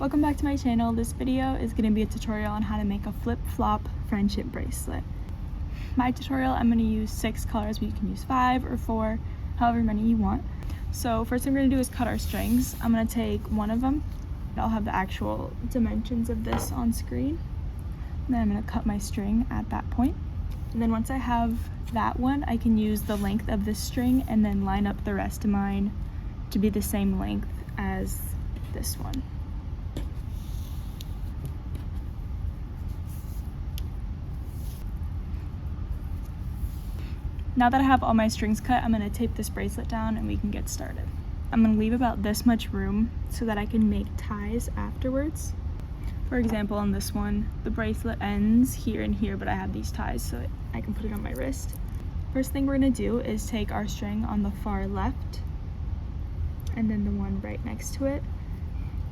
Welcome back to my channel. This video is going to be a tutorial on how to make a flip-flop friendship bracelet. My tutorial, I'm going to use 6 colors, but you can use 5 or 4, however many you want. So first thing we're going to do is cut our strings. I'm going to take one of them. I'll have the actual dimensions of this on screen. And then I'm going to cut my string at that point. And then once I have that one, I can use the length of this string and then line up the rest of mine to be the same length as this one. Now that I have all my strings cut, I'm going to tape this bracelet down and we can get started. I'm going to leave about this much room so that I can make ties afterwards. For example, on this one, the bracelet ends here and here, but I have these ties so I can put it on my wrist. First thing we're going to do is take our string on the far left and then the one right next to it,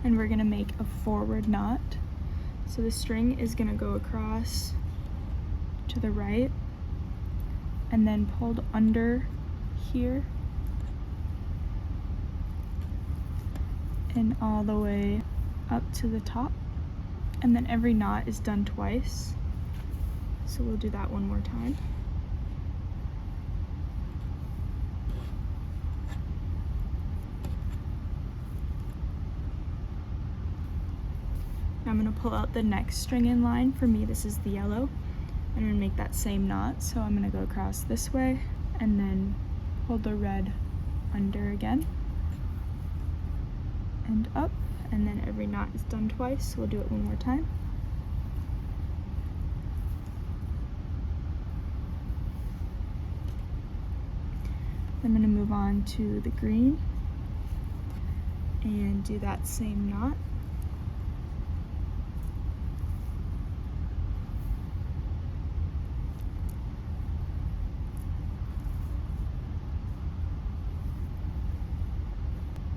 and we're going to make a forward knot. So the string is going to go across to the right and then pulled under here and all the way up to the top. And then every knot is done twice. So we'll do that one more time. Now I'm going to pull out the next string in line. For me, this is the yellow. I'm going to make that same knot, so I'm going to go across this way and then pull the red under again and up, and then every knot is done twice, so we'll do it one more time. I'm going to move on to the green and do that same knot.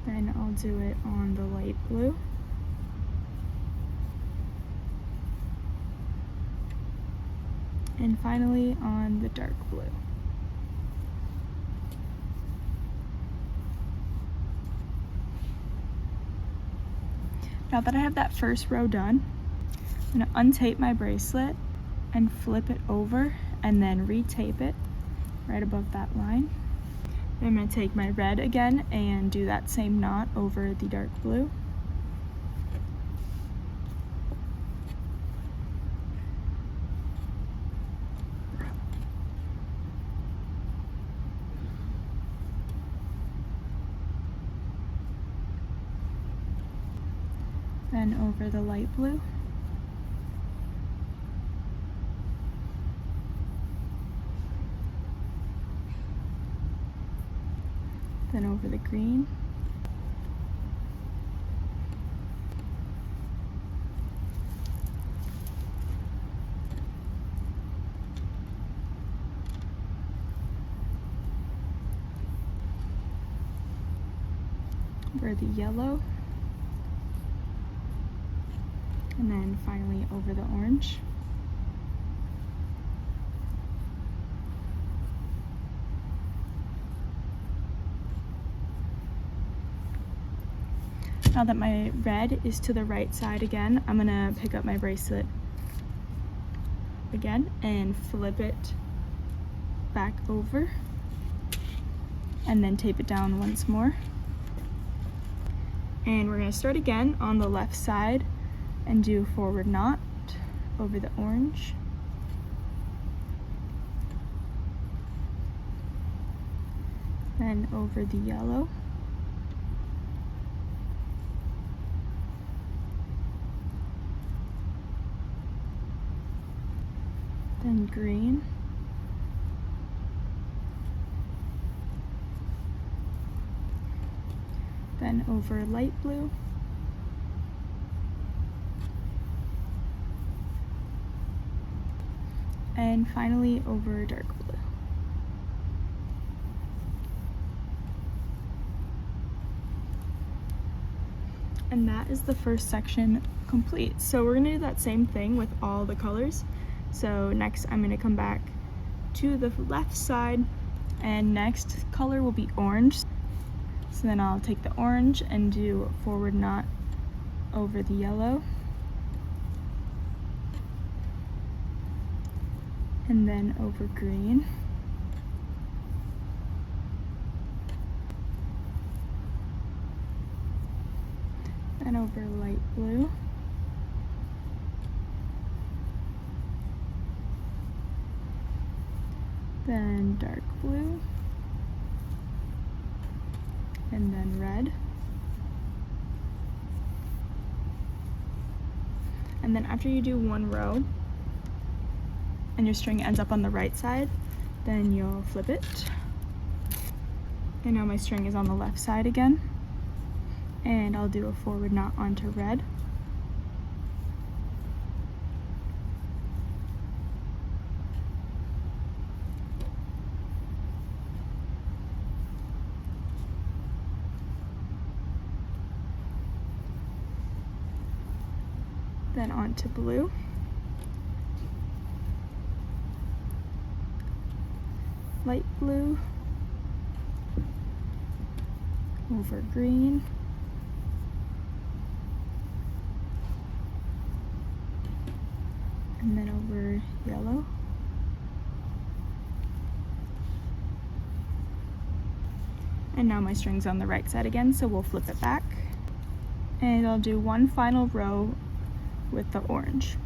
Then I'll do it on the light blue. And finally on the dark blue. Now that I have that first row done, I'm going to untape my bracelet and flip it over and then retape it right above that line. I'm going to take my red again and do that same knot over the dark blue. Then over the light blue. Then over the green. Over the yellow. And then finally over the orange. Now that my red is to the right side again, I'm gonna pick up my bracelet again and flip it back over and then tape it down once more. And we're gonna start again on the left side and do a forward knot over the orange. Then over the yellow. Then green. Then over light blue. And finally over dark blue. And that is the first section complete. So we're gonna do that same thing with all the colors. So next I'm gonna come back to the left side, and next color will be orange. So then I'll take the orange and do a forward knot over the yellow, and then over green, and over light blue, then dark blue, and then red. And then after you do one row and your string ends up on the right side, then you'll flip it. And now my string is on the left side again. And I'll do a forward knot onto red. Then onto blue. Light blue. Over green. And then over yellow. And now my string's on the right side again, so we'll flip it back. And I'll do one final row with the orange.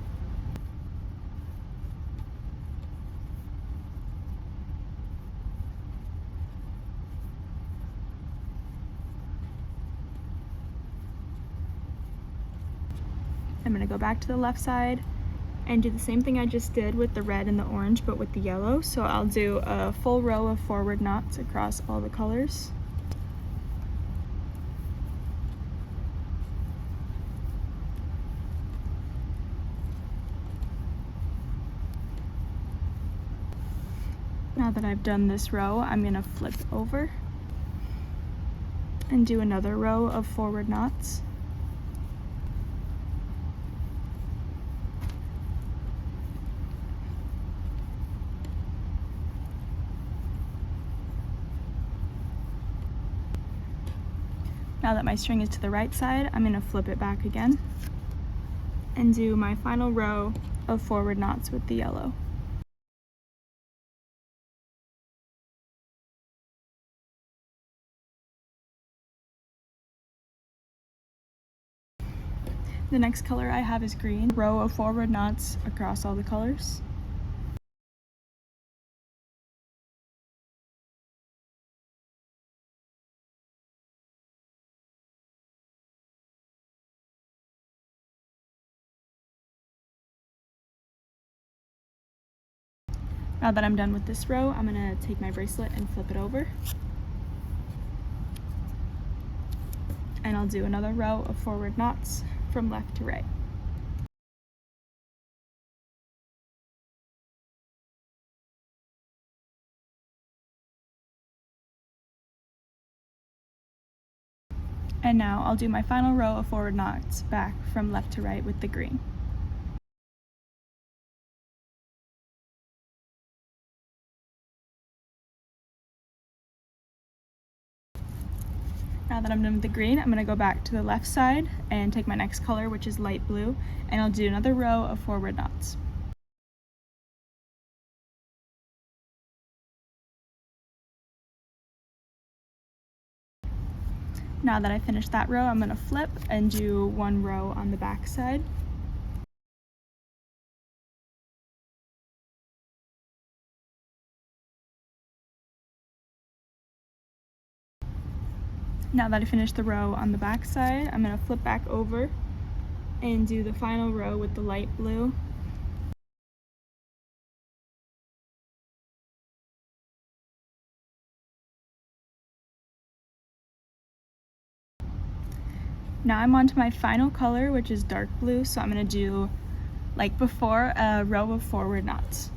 I'm going to go back to the left side and do the same thing I just did with the red and the orange, but with the yellow. So I'll do a full row of forward knots across all the colors. Now that I've done this row, I'm going to flip over and do another row of forward knots. Now that my string is to the right side, I'm going to flip it back again and do my final row of forward knots with the yellow. The next color I have is green. Row of forward knots across all the colors. Now that I'm done with this row, I'm gonna take my bracelet and flip it over. And I'll do another row of forward knots from left to right. And now I'll do my final row of forward knots back from left to right with the green. Now that I'm done with the green, I'm going to go back to the left side and take my next color, which is light blue, and I'll do another row of forward knots. Now that I finished that row, I'm going to flip and do one row on the back side. Now that I finished the row on the back side, I'm going to flip back over and do the final row with the light blue. Now I'm on to my final color, which is dark blue, so I'm going to do, like before, a row of forward knots.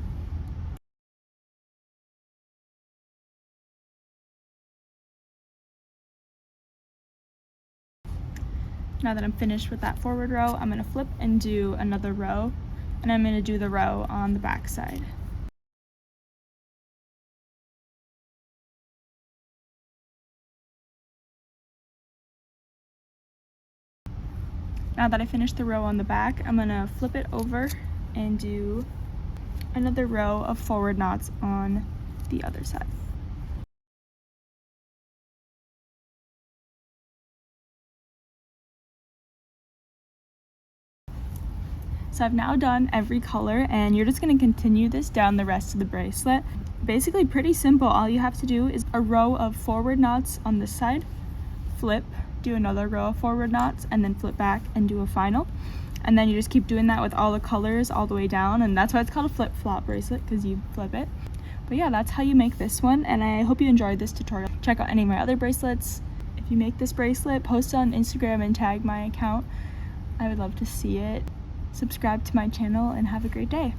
Now that I'm finished with that forward row, I'm going to flip and do another row, and I'm going to do the row on the back side. Now that I finished the row on the back, I'm gonna flip it over and do another row of forward knots on the other side. So I've now done every color, and you're just going to continue this down the rest of the bracelet. Basically pretty simple. All you have to do is a row of forward knots on this side, flip, do another row of forward knots, and then flip back and do a final. And then you just keep doing that with all the colors all the way down, and that's why it's called a flip-flop bracelet, because you flip it. But yeah, that's how you make this one, and I hope you enjoyed this tutorial. Check out any of my other bracelets. If you make this bracelet, post it on Instagram and tag my account. I would love to see it. Subscribe to my channel and have a great day.